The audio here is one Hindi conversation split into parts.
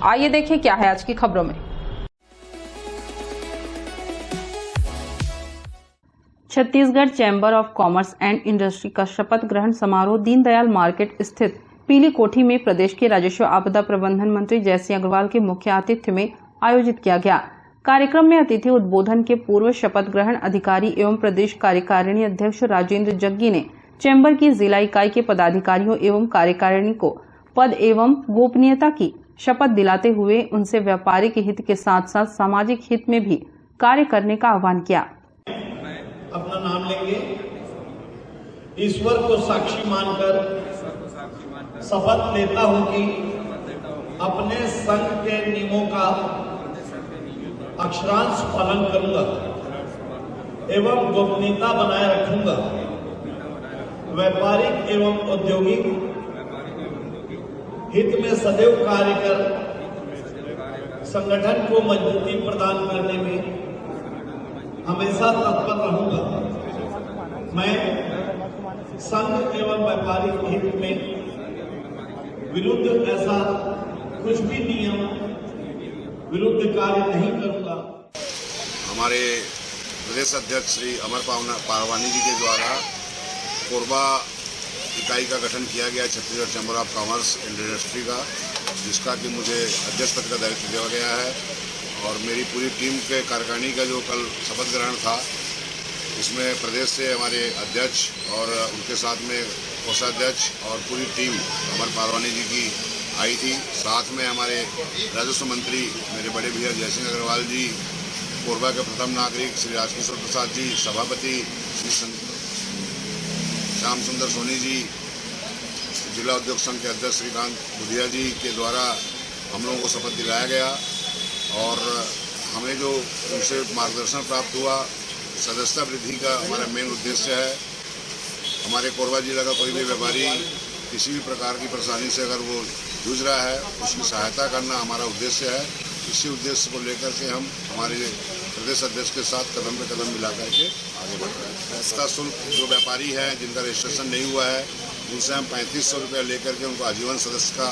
आइए देखें क्या है आज की खबरों में। Chhattisgarh chamber of commerce and industry का शपथ ग्रहण समारोह दीनदयाल मार्केट स्थित पीली कोठी में प्रदेश के राजस्व आपदा प्रबंधन मंत्री जयसिंह अग्रवाल के मुख्य आतिथ्य में आयोजित किया गया। कार्यक्रम में अतिथि उद्बोधन के पूर्व शपथ ग्रहण अधिकारी एवं प्रदेश कार्यकारिणी अध्यक्ष राजेंद्र जग्गी ने चैम्बर की जिला इकाई के पदाधिकारियों एवं कार्यकारिणी को पद एवं गोपनीयता की शपथ दिलाते हुए उनसे व्यापारिक हित के साथ साथ सामाजिक हित में भी कार्य करने का आह्वान किया। अपना नाम लेंगे, ईश्वर को साक्षी मानकर शपथ लेता हूं कि अपने संघ के नियमों का अक्षरांश पालन करूंगा एवं गोपनीयता बनाए रखूंगा, व्यापारिक एवं औद्योगिक हित में सदैव कार्य कर संगठन को मजबूती प्रदान करने में हमेशा तत्पर रहूंगा। मैं संघ एवं व्यापारिक हित में विरुद्ध ऐसा कुछ भी नियम विरुद्ध कार्य नहीं करूंगा। हमारे प्रदेश अध्यक्ष श्री अमर पारवानी जी के द्वारा कोरबा इकाई का गठन किया गया Chhattisgarh chamber of commerce and industry का, जिसका कि मुझे अध्यक्ष पद का दायित्व दिया गया है और मेरी पूरी टीम के कार्यकारिणी का जो कल शपथ ग्रहण था, इसमें प्रदेश से हमारे अध्यक्ष और उनके साथ में कोषाध्यक्ष और पूरी टीम अमर पारवानी जी की आई थी। साथ में हमारे राजस्व मंत्री मेरे बड़े भैया जयसिंह अग्रवाल जी, कोरबा के प्रथम नागरिक श्री राजकिशोर प्रसाद जी, सभापति श्री श्याम सुंदर सोनी जी, जिला उद्योग संघ के अध्यक्ष श्रीकांत बुधिया जी के द्वारा हम लोगों को शपथ दिलाया गया और हमें जो उनसे मार्गदर्शन प्राप्त हुआ, सदस्यता वृद्धि का हमारा मेन उद्देश्य है। हमारे कोरबा जिला का कोई भी व्यापारी किसी भी प्रकार की परेशानी से अगर वो जूझ रहा है, उसकी सहायता करना हमारा उद्देश्य है। इसी उद्देश्य को लेकर के हम हमारे प्रदेश अध्यक्ष के साथ कदम पे कदम मिला करके आगे बढ़ रहे हैं। इसका शुल्क जो व्यापारी हैं जिनका रजिस्ट्रेशन नहीं हुआ है, उनसे हम 3500 रुपया लेकर के उनको आजीवन सदस्य का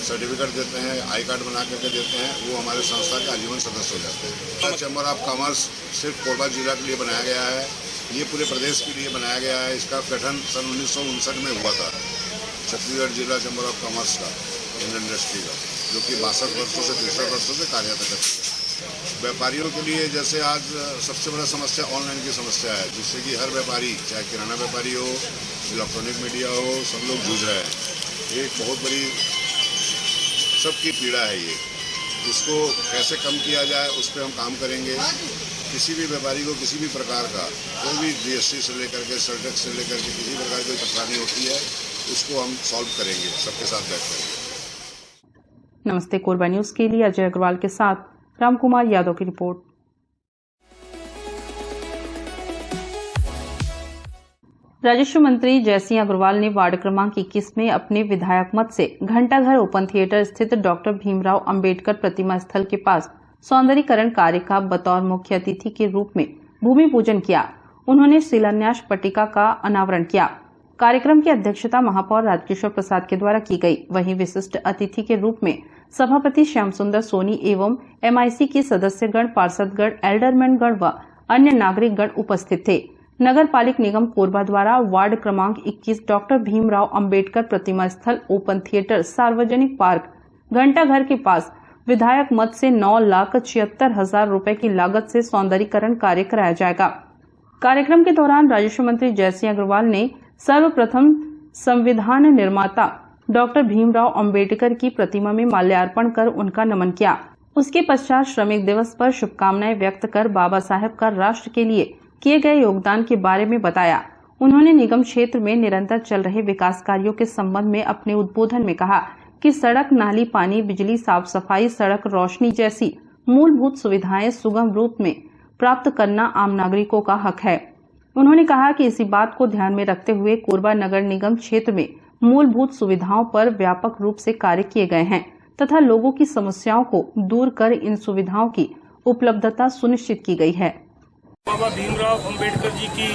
सर्टिफिकेट देते हैं, आई कार्ड बना करके देते हैं, वो हमारे संस्था के आजीवन सदस्य हो जाते हैं। चैम्बर ऑफ कॉमर्स सिर्फ कोरबा जिला के लिए बनाया गया है, ये पूरे प्रदेश के लिए बनाया गया है। इसका गठन सन 1959 में हुआ था, छत्तीसगढ़ जिला चैम्बर ऑफ कॉमर्स का इंडस्ट्री का, जो कि 62 वर्षों से 63 वर्षों से कार्यरत करती है। व्यापारियों के लिए जैसे आज सबसे बड़ा समस्या ऑनलाइन की समस्या है, जिससे कि हर व्यापारी, चाहे किराना व्यापारी हो, इलेक्ट्रॉनिक मीडिया हो, सब लोग जूझ रहे हैं। एक बहुत बड़ी सबकी पीड़ा है ये, इसको कैसे कम किया जाए उस पर हम काम करेंगे। किसी भी व्यापारी को किसी भी प्रकार का कोई भी जीएसटी से लेकर के सेल टैक्स से लेकर के किसी प्रकार की परेशानी होती है, उसको हम सॉल्व करेंगे सबके साथ बैठ कर। नमस्ते कोरबा न्यूज के लिए अजय अग्रवाल के साथ राम कुमार यादव की रिपोर्ट। राजस्व मंत्री जयसिंह अग्रवाल ने वार्ड क्रमांक 21 में अपने विधायक मत से घंटाघर ओपन थिएटर स्थित डॉक्टर भीमराव अंबेडकर प्रतिमा स्थल के पास सौंदर्यीकरण कार्य का बतौर मुख्य अतिथि के रूप में भूमि पूजन किया। उन्होंने शिलान्यास पट्टिका का अनावरण किया। कार्यक्रम की अध्यक्षता महापौर राजकिशोर प्रसाद के द्वारा की गई। वहीं विशिष्ट अतिथि के रूप में सभापति श्याम सुंदर सोनी एवं MIC के सदस्यगण, पार्षदगण, एल्डरमैनगण व अन्य नागरिकगण उपस्थित थे। नगर पालिक निगम कोरबा द्वारा वार्ड क्रमांक 21 डॉक्टर भीमराव अंबेडकर प्रतिमा स्थल ओपन थिएटर सार्वजनिक पार्क घंटाघर के पास विधायक मत से 9,76,000 रुपए की लागत से सौंदर्यीकरण कार्य कराया जाएगा। कार्यक्रम के दौरान राजस्व मंत्री जयसिंह अग्रवाल ने सर्वप्रथम संविधान निर्माता डॉक्टर भीमराव अंबेडकर की प्रतिमा में माल्यार्पण कर उनका नमन किया। उसके पश्चात श्रमिक दिवस पर शुभकामनाएं व्यक्त कर बाबा साहेब का राष्ट्र के लिए किए गए योगदान के बारे में बताया। उन्होंने निगम क्षेत्र में निरंतर चल रहे विकास कार्यों के संबंध में अपने उद्बोधन में कहा कि सड़क, नाली, पानी, बिजली, साफ सफाई, सड़क रोशनी जैसी मूलभूत सुविधाएं सुगम रूप में प्राप्त करना आम नागरिकों का हक है। उन्होंने कहा कि इसी बात को ध्यान में रखते हुए कोरबा नगर निगम क्षेत्र में मूलभूत सुविधाओं पर व्यापक रूप से कार्य किए गए हैं तथा लोगों की समस्याओं को दूर कर इन सुविधाओं की उपलब्धता सुनिश्चित की गई है। बाबा भीमराव अंबेडकर जी की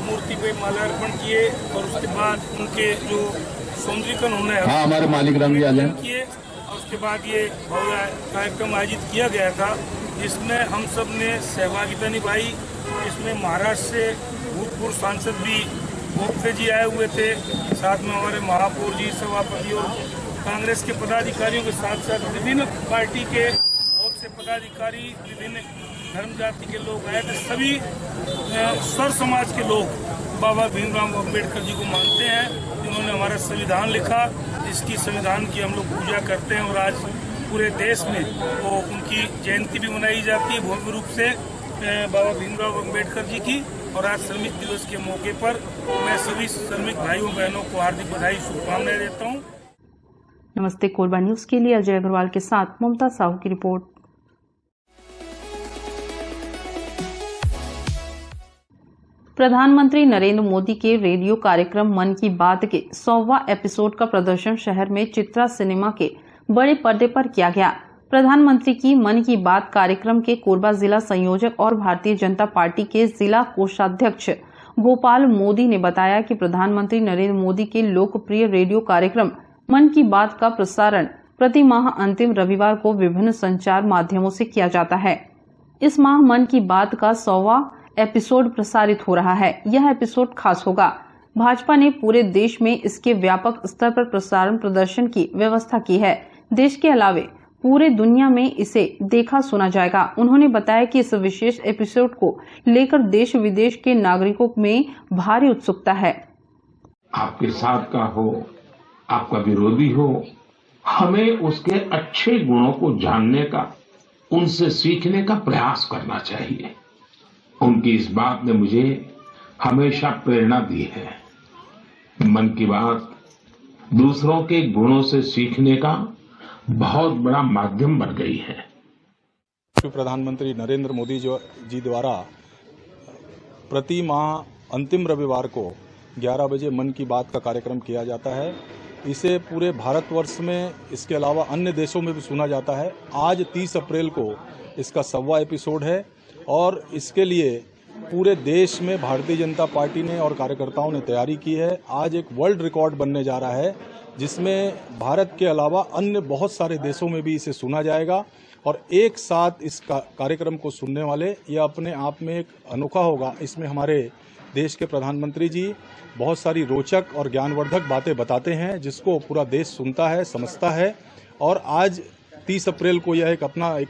मूर्ति पे माल्यार्पण किए और उसके बाद उनके जो सौंदर्यीकरण होना है हमारे मालिक राम जी आ जाए किए और उसके बाद ये भव्य कार्यक्रम आयोजित किया गया था, जिसमें हम सब ने सहभागिता निभाई। इसमें महाराष्ट्र से भूतपूर्व सांसद भी गोखले जी आए हुए थे, साथ में हमारे महापौर जी, सभापति और कांग्रेस के पदाधिकारियों के साथ साथ विभिन्न पार्टी के बहुत से पदाधिकारी, विभिन्न धर्म जाति के लोग आए थे। सभी स्वर समाज के लोग बाबा भीमराव अम्बेडकर जी को मानते हैं, जिन्होंने हमारा संविधान लिखा। इसकी संविधान की हम लोग पूजा करते हैं और आज पूरे देश में वो उनकी जयंती भी मनाई जाती है भव्य रूप से बाबा भीमराव अम्बेडकर जी की। और आज श्रमिक दिवस के मौके पर मैं सभी श्रमिक भाइयों बहनों को हार्दिक बधाई, शुभकामनाएं देता हूँ। नमस्ते कोरबा न्यूज के लिए अजय अग्रवाल के साथ ममता साहू की रिपोर्ट। प्रधानमंत्री नरेंद्र मोदी के रेडियो कार्यक्रम मन की बात के 100वां एपिसोड का प्रदर्शन शहर में चित्रा सिनेमा के बड़े पर्दे पर किया गया। प्रधानमंत्री की मन की बात कार्यक्रम के कोरबा जिला संयोजक और भारतीय जनता पार्टी के जिला कोषाध्यक्ष गोपाल मोदी ने बताया कि प्रधानमंत्री नरेंद्र मोदी के लोकप्रिय रेडियो कार्यक्रम मन की बात का प्रसारण प्रति माह अंतिम रविवार को विभिन्न संचार माध्यमों से किया जाता है। इस माह मन की बात का 100वां एपिसोड प्रसारित हो रहा है। यह एपिसोड खास होगा। भाजपा ने पूरे देश में इसके व्यापक स्तर पर प्रसारण प्रदर्शन की व्यवस्था की है। देश के अलावे पूरे दुनिया में इसे देखा सुना जाएगा। उन्होंने बताया कि इस विशेष एपिसोड को लेकर देश विदेश के नागरिकों में भारी उत्सुकता है। आपके साथ का हो, आपका विरोधी हो, हमें उसके अच्छे गुणों को जानने का, उनसे सीखने का प्रयास करना चाहिए। उनकी इस बात ने मुझे हमेशा प्रेरणा दी है। मन की बात दूसरों के गुणों से सीखने का बहुत बड़ा माध्यम बन गई है। प्रधानमंत्री नरेंद्र मोदी जी द्वारा प्रति माह अंतिम रविवार को 11 बजे मन की बात का कार्यक्रम किया जाता है। इसे पूरे भारतवर्ष में, इसके अलावा अन्य देशों में भी सुना जाता है। आज 30 अप्रैल को इसका 100वां एपिसोड है और इसके लिए पूरे देश में भारतीय जनता पार्टी ने और कार्यकर्ताओं ने तैयारी की है। आज एक वर्ल्ड रिकॉर्ड बनने जा रहा है, जिसमें भारत के अलावा अन्य बहुत सारे देशों में भी इसे सुना जाएगा और एक साथ इस कार्यक्रम को सुनने वाले, यह अपने आप में एक अनोखा होगा। इसमें हमारे देश के प्रधानमंत्री जी बहुत सारी रोचक और ज्ञानवर्धक बातें बताते हैं, जिसको पूरा देश सुनता है, समझता है। और आज 30 अप्रैल को यह एक अपना एक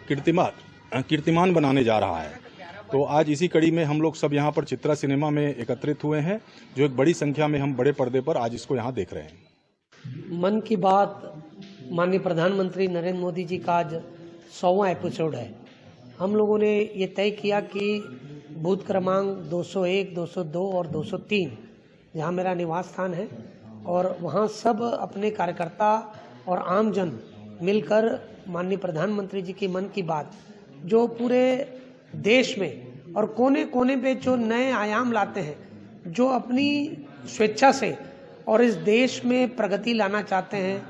कीर्तिमान बनाने जा रहा है। तो आज इसी कड़ी में हम लोग सब यहाँ पर चित्रा सिनेमा में एकत्रित हुए हैं, जो एक बड़ी संख्या में हम बड़े पर्दे पर आज इसको यहाँ देख रहे हैं। मन की बात माननीय प्रधानमंत्री नरेंद्र मोदी जी का आज 100वां एपिसोड है। हम लोगों ने ये तय किया कि बूथ क्रमांक 201, 202 और 203 जहाँ मेरा निवास स्थान है, और वहाँ सब अपने कार्यकर्ता और आमजन मिलकर माननीय प्रधानमंत्री जी की मन की बात, जो पूरे देश में और कोने कोने पे जो नए आयाम लाते हैं, जो अपनी स्वेच्छा से और इस देश में प्रगति लाना चाहते हैं,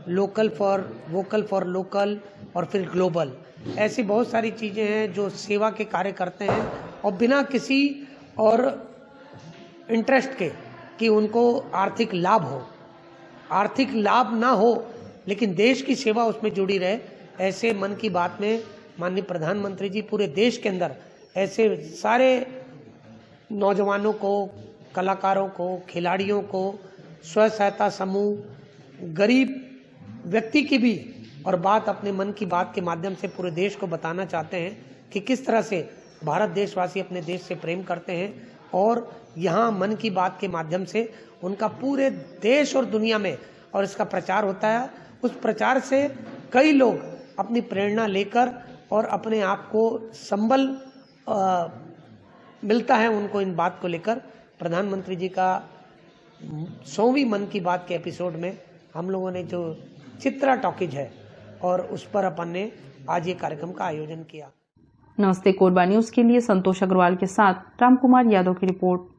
local for vocal for local और फिर ग्लोबल, ऐसी बहुत सारी चीज़ें हैं जो सेवा के कार्य करते हैं और बिना किसी और इंटरेस्ट के कि उनको आर्थिक लाभ हो, आर्थिक लाभ ना हो लेकिन देश की सेवा उसमें जुड़ी रहे। ऐसे मन की बात में माननीय प्रधानमंत्री जी पूरे देश के अंदर ऐसे सारे नौजवानों को, कलाकारों को, खिलाड़ियों को, स्व सहायता समूह, गरीब व्यक्ति की भी और बात अपने मन की बात के माध्यम से पूरे देश को बताना चाहते हैं कि किस तरह से भारत देशवासी अपने देश से प्रेम करते हैं और यहाँ मन की बात के माध्यम से उनका पूरे देश और दुनिया में और इसका प्रचार होता है। उस प्रचार से कई लोग अपनी प्रेरणा लेकर और अपने आप को संबल मिलता है उनको इन बात को लेकर। प्रधानमंत्री जी का 100वीं मन की बात के एपिसोड में हम लोगों ने जो चित्रा टॉकीज है और उस पर अपन ने आज ये कार्यक्रम का आयोजन किया। नमस्ते कोरबा न्यूज के लिए संतोष अग्रवाल के साथ रामकुमार यादव की रिपोर्ट।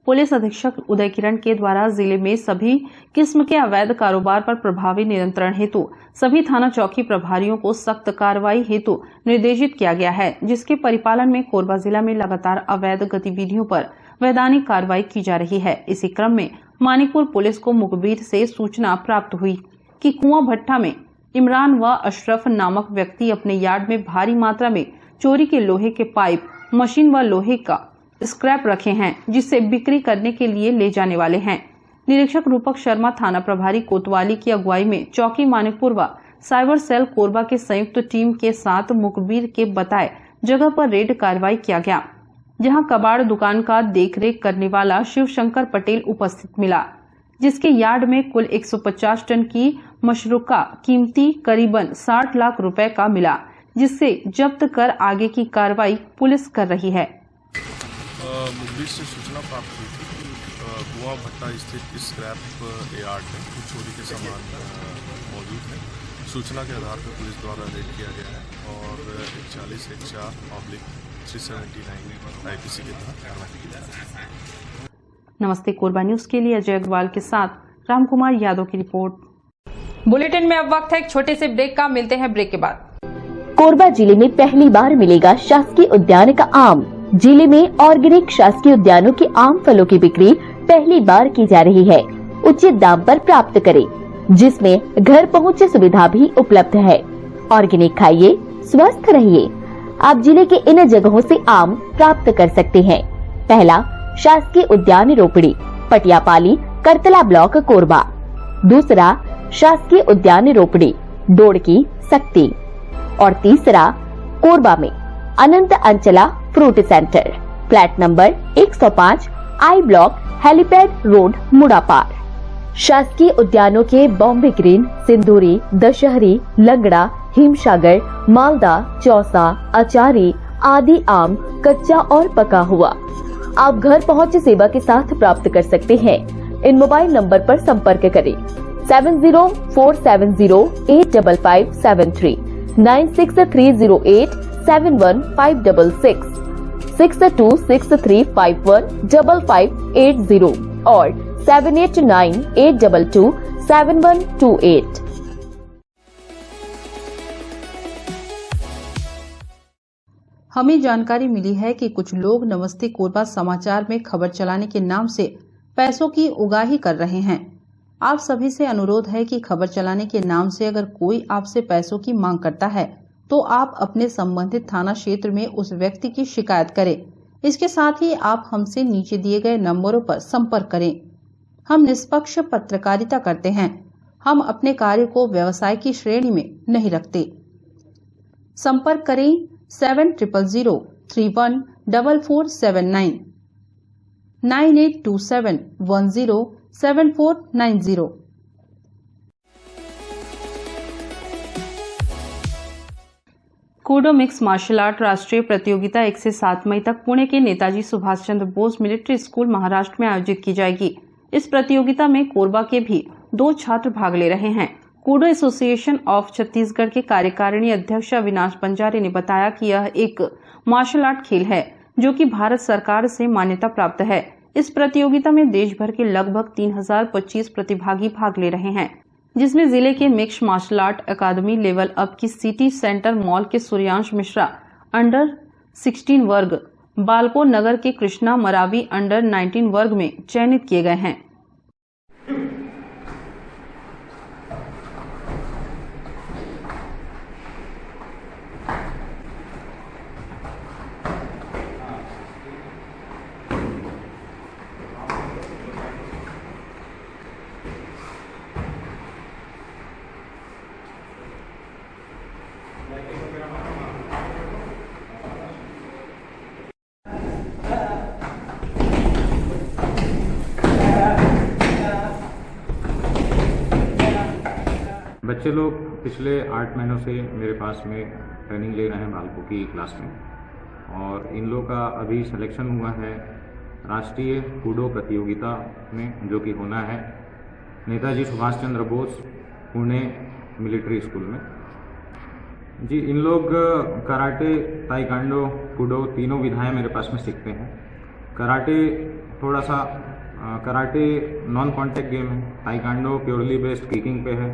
पुलिस अधीक्षक उदय किरण के द्वारा जिले में सभी किस्म के अवैध कारोबार पर प्रभावी नियंत्रण हेतु सभी थाना चौकी प्रभारियों को सख्त कार्रवाई हेतु निर्देशित किया गया है, जिसके परिपालन में कोरबा जिला में लगातार अवैध गतिविधियों पर वैधानिक कार्रवाई की जा रही है। इसी क्रम में मानिकपुर पुलिस को मुखबिर से सूचना प्राप्त हुई कि कुआं भट्टा में इमरान व अशरफ नामक व्यक्ति अपने यार्ड में भारी मात्रा में चोरी के लोहे के पाइप, मशीन व लोहे का स्क्रैप रखे हैं, जिसे बिक्री करने के लिए ले जाने वाले हैं। निरीक्षक रूपक शर्मा थाना प्रभारी कोतवाली की अगुवाई में चौकी मानिकपुर व साइबर सेल कोरबा के संयुक्त टीम के साथ मुखबिर के बताए जगह पर रेड कार्रवाई किया गया, जहां कबाड़ दुकान का देखरेख करने वाला शिव शंकर पटेल उपस्थित मिला, जिसके यार्ड में कुल 150 टन की मशरूका कीमती करीबन 60 लाख रुपए का मिला, जिससे जब्त कर आगे की कार्रवाई पुलिस कर रही है। मुखबिर से सूचना प्राप्त हुई थी कुआं भट्टा स्थित स्क्रैप यार्ड में कुछ चोरी के सामान मौजूद है। सूचना के आधार पर पुलिस द्वारा रेड किया गया है और 41/4/379 IPC के तहत कार्रवाई की जा रही है। नमस्ते कोरबा न्यूज के लिए अजय अग्रवाल के साथ रामकुमार यादव की रिपोर्ट। बुलेटिन में अब वक्त है एक छोटे से ब्रेक का, मिलते हैं ब्रेक के बाद। कोरबा जिले में पहली बार मिलेगा शासकीय उद्यान का आम। जिले में ऑर्गेनिक शासकीय उद्यानों के आम फलों की बिक्री पहली बार की जा रही है। उचित दाम पर प्राप्त करें, जिसमें घर पहुँच सुविधा भी उपलब्ध है। ऑर्गेनिक खाइए, स्वस्थ रहिए। आप जिले के इन जगहों से आम प्राप्त कर सकते हैं। पहला, शासकीय उद्यान रोपड़ी, पटियापाली, करतला ब्लॉक, कोरबा। दूसरा, शासकीय उद्यान रोपड़ी, डोड़की, सक्ती। और तीसरा, कोरबा में Anant Anchala fruit centre, flat number 105, I block, helipad road, Mudapar. शासकीय उद्यानों के बॉम्बे ग्रीन, सिंदूरी, दशहरी, लंगड़ा, हिमसागर, मालदा, चौसा, अचारी आदि आम कच्चा और पका हुआ आप घर पहुंच सेवा के साथ प्राप्त कर सकते हैं। इन मोबाइल नंबर पर संपर्क करें 7047085573, 9630871566, 6263515580 और 7898227128। हमें जानकारी मिली है कि कुछ लोग नमस्ते कोरबा समाचार में खबर चलाने के नाम से पैसों की उगाही कर रहे हैं। आप सभी से अनुरोध है कि खबर चलाने के नाम से अगर कोई आपसे पैसों की मांग करता है तो आप अपने संबंधित थाना क्षेत्र में उस व्यक्ति की शिकायत करें। इसके साथ ही आप हमसे नीचे दिए गए नंबरों पर संपर्क करें। हम निष्पक्ष पत्रकारिता करते हैं। हम अपने कार्य को व्यवसाय की श्रेणी में नहीं रखते। संपर्क करें 7000314479, 9827107490। कूडो मिक्स मार्शल आर्ट राष्ट्रीय प्रतियोगिता 1 से 7 मई तक पुणे के नेताजी सुभाष चंद्र बोस मिलिट्री स्कूल महाराष्ट्र में आयोजित की जाएगी। इस प्रतियोगिता में कोरबा के भी 2 छात्र भाग ले रहे हैं। कूडो एसोसिएशन ऑफ छत्तीसगढ़ के कार्यकारिणी अध्यक्ष अविनाश बंजारे ने बताया कि यह एक मार्शल आर्ट खेल है जो कि भारत सरकार से मान्यता प्राप्त है। इस प्रतियोगिता में देश भर के लगभग 3025 प्रतिभागी भाग ले रहे हैं, जिसमें जिले के मिक्स मार्शल आर्ट अकादमी लेवल अप की सिटी सेंटर मॉल के सूर्यांश मिश्रा अंडर 16 वर्ग, बालको नगर के कृष्णा मरावी अंडर 19 वर्ग में चयनित किए गए हैं। बच्चे लोग पिछले 8 महीनों से मेरे पास में ट्रेनिंग ले रहे हैं बालकों की क्लास में, और इन लोगों का अभी सिलेक्शन हुआ है राष्ट्रीय कूडो प्रतियोगिता में, जो कि होना है नेताजी सुभाष चंद्र बोस पुणे मिलिट्री स्कूल में। जी, इन लोग कराटे, ताइक्वांडो, कूडो तीनों विधाएं मेरे पास में सीखते हैं। कराटे नॉन कॉन्टैक्ट गेम है, ताइक्वांडो प्योरली बेस्ड किकिंग पे है,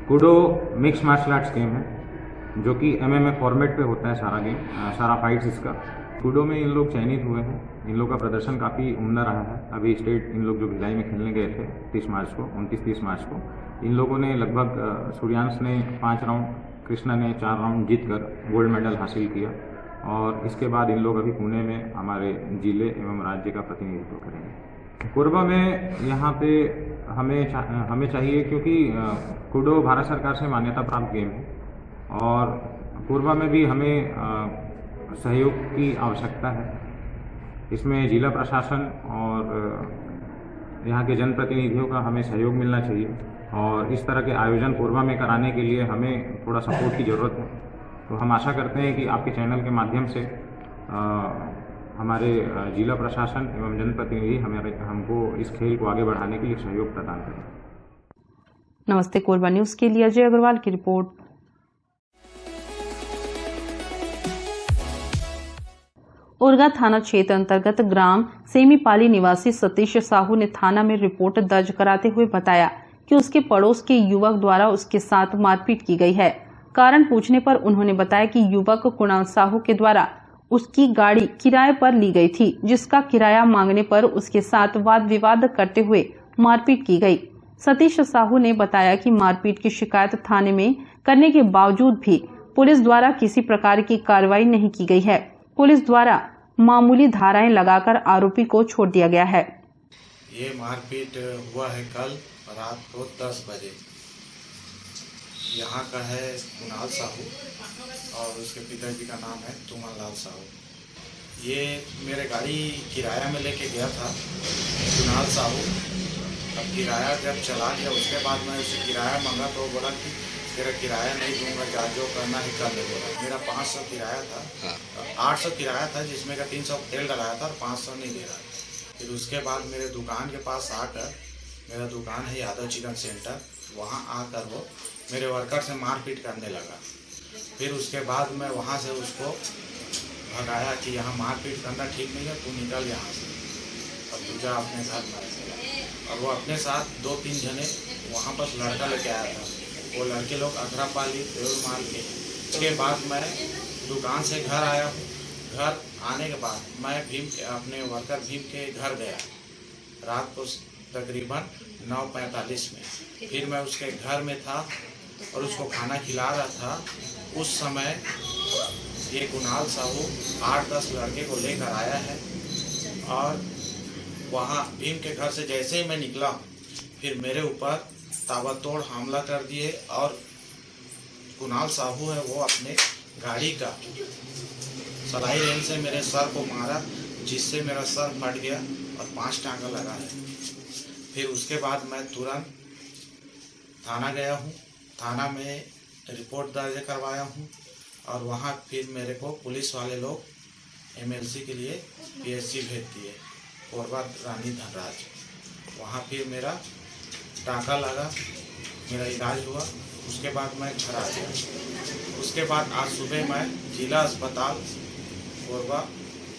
kudo mix martial arts game है जो कि MMA फॉर्मेट पे होता है सारा गेम, सारा फाइट्स इसका, कूडो में इन लोग चयनित हुए हैं। इन लोग का प्रदर्शन काफ़ी उम्दा रहा है। अभी स्टेट इन लोग जो भिलाई में खेलने गए थे 29-30 मार्च को, इन लोगों ने लगभग सूर्यांश ने 5 राउंड, कृष्णा ने 4 राउंड जीतकर गोल्ड मेडल हासिल किया और इसके बाद इन लोग अभी पुणे में हमारे जिले एवं राज्य का प्रतिनिधित्व करेंगे। कोरबा में यहाँ पे हमें चाहिए, क्योंकि कूडो भारत सरकार से मान्यता प्राप्त गेम है और कोरबा में भी हमें सहयोग की आवश्यकता है। इसमें जिला प्रशासन और यहाँ के जनप्रतिनिधियों का हमें सहयोग मिलना चाहिए और इस तरह के आयोजन कोरबा में कराने के लिए हमें थोड़ा सपोर्ट की ज़रूरत है। तो हम आशा करते हैं कि आपके चैनल के माध्यम से हमारे जिला प्रशासन एवं जनप्रतिनिधि हमको इस खेल को आगे बढ़ाने के लिए सहयोग प्रदान करें। नमस्ते कोरबा न्यूज के लिए अजय अग्रवाल की रिपोर्ट। उरगा थाना क्षेत्र अंतर्गत ग्राम सेमीपाली निवासी सतीश साहू ने थाना में रिपोर्ट दर्ज कराते हुए बताया कि उसके पड़ोस के युवक द्वारा उसके साथ मारपीट की गई है। कारण पूछने पर उन्होंने बताया कि युवक कुणाल साहू के द्वारा उसकी गाड़ी किराए पर ली गई थी, जिसका किराया मांगने पर उसके साथ वाद विवाद करते हुए मारपीट की गई। सतीश साहू ने बताया कि मारपीट की शिकायत थाने में करने के बावजूद भी पुलिस द्वारा किसी प्रकार की कार्रवाई नहीं की गई है। पुलिस द्वारा मामूली धाराएं लगाकर आरोपी को छोड़ दिया गया है। ये मारपीट हुआ है कल रात को 10 बजे। यहाँ का है कुणाल साहू और उसके पिताजी का नाम है तुमनलाल साहू। ये मेरे गाड़ी किराया में लेके गया था कुणाल साहू। अब किराया जब चला गया उसके बाद मैं उससे किराया मांगा तो बोला कि तेरा किराया नहीं दूंगा, चार्ज जो करना है कर ले बोला। मेरा 500 किराया था, 800 किराया था जिसमें का 300 तेल डलाया था और 500 नहीं दे रहा। फिर उसके बाद मेरे दुकान के पास आकर, मेरा दुकान है यादव चिकन सेंटर, वहाँ आकर वो मेरे वर्कर से मारपीट करने लगा। फिर उसके बाद मैं वहाँ से उसको भगाया कि यहाँ मारपीट करना ठीक नहीं है, तू निकल यहाँ से, अब तू जा अपने घर में। और वो अपने साथ 2-3 जने वहाँ पर लड़का लेके आया था। वो लड़के लोग अखरापाली पेड़ मार के। उसके बाद मैं दुकान से घर आया हूँ। घर आने के बाद मैं अपने वर्कर भीम के घर गया रात को तकरीबन 9:45 में। फिर मैं उसके घर में था और उसको खाना खिला रहा था। उस समय ये कुणाल साहू 8-10 लड़के को लेकर आया है और वहाँ भीम के घर से जैसे ही मैं निकला फिर मेरे ऊपर ताबड़तोड़ हमला कर दिए और कुणाल साहू है वो अपने गाड़ी का सलाई रेल से मेरे सर को मारा, जिससे मेरा सर फट गया और 5 टांका लगा है। फिर उसके बाद मैं तुरंत थाना गया हूँ। थाना में रिपोर्ट दर्ज करवाया हूँ और वहाँ फिर मेरे को पुलिस वाले लोग एमएलसी के लिए पीएससी भेज दिए, कोरबा रानी धनराज। वहाँ फिर मेरा टाँका लगा, मेरा इलाज हुआ। उसके बाद मैं घर आ गया। उसके बाद आज सुबह मैं जिला अस्पताल कोरबा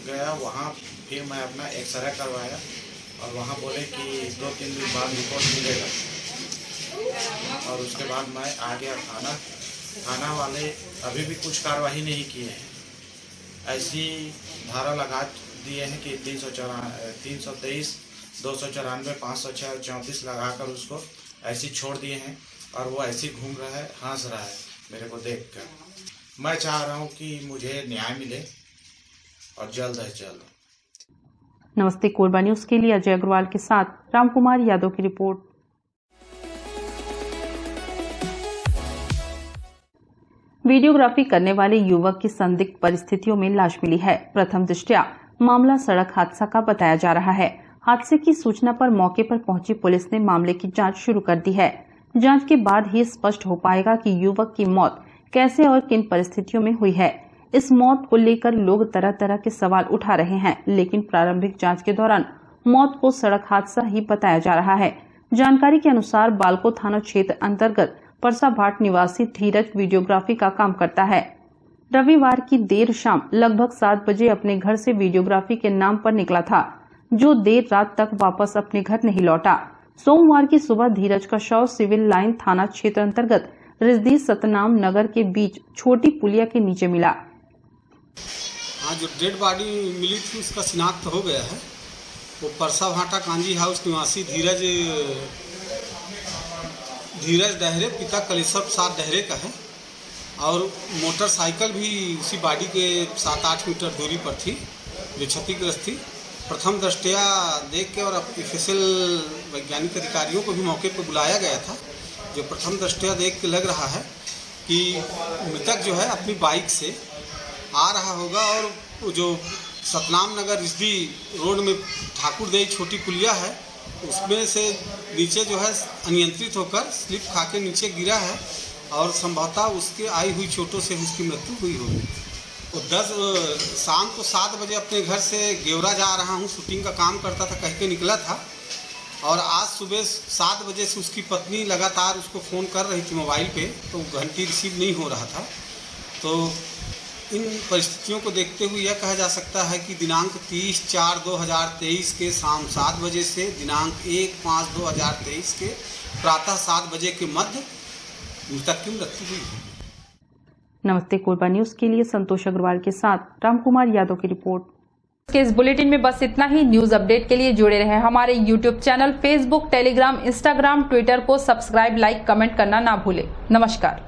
गया। वहाँ फिर मैं अपना एक्सरे करवाया और वहाँ बोले कि 2-3 दिन बाद रिपोर्ट मिलेगा। और उसके बाद मैं आ गया थाना। थाना वाले अभी भी कुछ कार्रवाई नहीं किए हैं। ऐसी धारा लगा दिए हैं कि 323, 294, 506 और 34 लगाकर उसको ऐसी छोड़ दिए हैं और वो ऐसी घूम रहा है, हंस रहा है मेरे को देखकर। मैं चाह रहा हूँ कि मुझे न्याय मिले और जल्द से जल्द। नमस्ते कोरबा न्यूज के लिए अजय अग्रवाल के साथ रामकुमार यादव की रिपोर्ट। वीडियोग्राफी करने वाले युवक की संदिग्ध परिस्थितियों में लाश मिली है। प्रथम दृष्टया मामला सड़क हादसा का बताया जा रहा है। हादसे की सूचना पर मौके पर पहुंची पुलिस ने मामले की जांच शुरू कर दी है। जांच के बाद ही स्पष्ट हो पाएगा कि युवक की मौत कैसे और किन परिस्थितियों में हुई है। इस मौत को लेकर लोग तरह तरह के सवाल उठा रहे हैं, लेकिन प्रारंभिक जांच के दौरान मौत को सड़क हादसा ही बताया जा रहा है। जानकारी के अनुसार बालको थाना क्षेत्र अंतर्गत परसा भाट निवासी धीरज वीडियोग्राफी का काम करता है। रविवार की देर शाम लगभग 7 बजे अपने घर से वीडियोग्राफी के नाम पर निकला था, जो देर रात तक वापस अपने घर नहीं लौटा। सोमवार की सुबह धीरज का शव सिविल लाइन थाना क्षेत्र अंतर्गत रिजदी सतनाम नगर के बीच छोटी पुलिया के नीचे मिला। हाँ, जो डेड बॉडी मिली थी उसका शिनाख्त हो गया है। वो परसा भाटा कांजी हाउस निवासी धीरज डहरे, पिता कलेश्वर प्रसाद डहरे का है। और मोटरसाइकिल भी उसी बॉडी के 7-8 मीटर दूरी पर थी जो क्षतिग्रस्त थी। प्रथम दृष्टया देख के और ऑफिशियल वैज्ञानिक अधिकारियों को भी मौके पर बुलाया गया था, जो प्रथम दृष्टया देख के लग रहा है कि मृतक जो है अपनी बाइक से आ रहा होगा और जो सतनाम नगर रिजदी रोड में ठाकुरदेई छोटी पुलिया है उसमें से नीचे जो है अनियंत्रित होकर स्लिप खा के नीचे गिरा है और संभवतः उसके आई हुई चोटों से उसकी मृत्यु हुई होगी। तो शाम को 7 बजे अपने घर से गेवरा जा रहा हूँ, शूटिंग का काम करता था कह के निकला था। और आज सुबह 7 बजे से उसकी पत्नी लगातार उसको फ़ोन कर रही थी मोबाइल पे, तो घंटी रिसीव नहीं हो रहा था। तो इन परिस्थितियों को देखते हुए यह कहा जा सकता है कि दिनांक 30/4/2023 के शाम 7 बजे से दिनांक 1/5/2023 के प्रातः 7 बजे के मध्य मृतक की मृत्यु हुई है। नमस्ते कोरबा न्यूज के लिए संतोष अग्रवाल के साथ रामकुमार यादव की रिपोर्ट। इस बुलेटिन में बस इतना ही। न्यूज अपडेट के लिए जुड़े रहे हमारे YouTube channel, Facebook, Telegram, Instagram, Twitter को सब्सक्राइब, लाइक, कमेंट करना ना भूले। नमस्कार।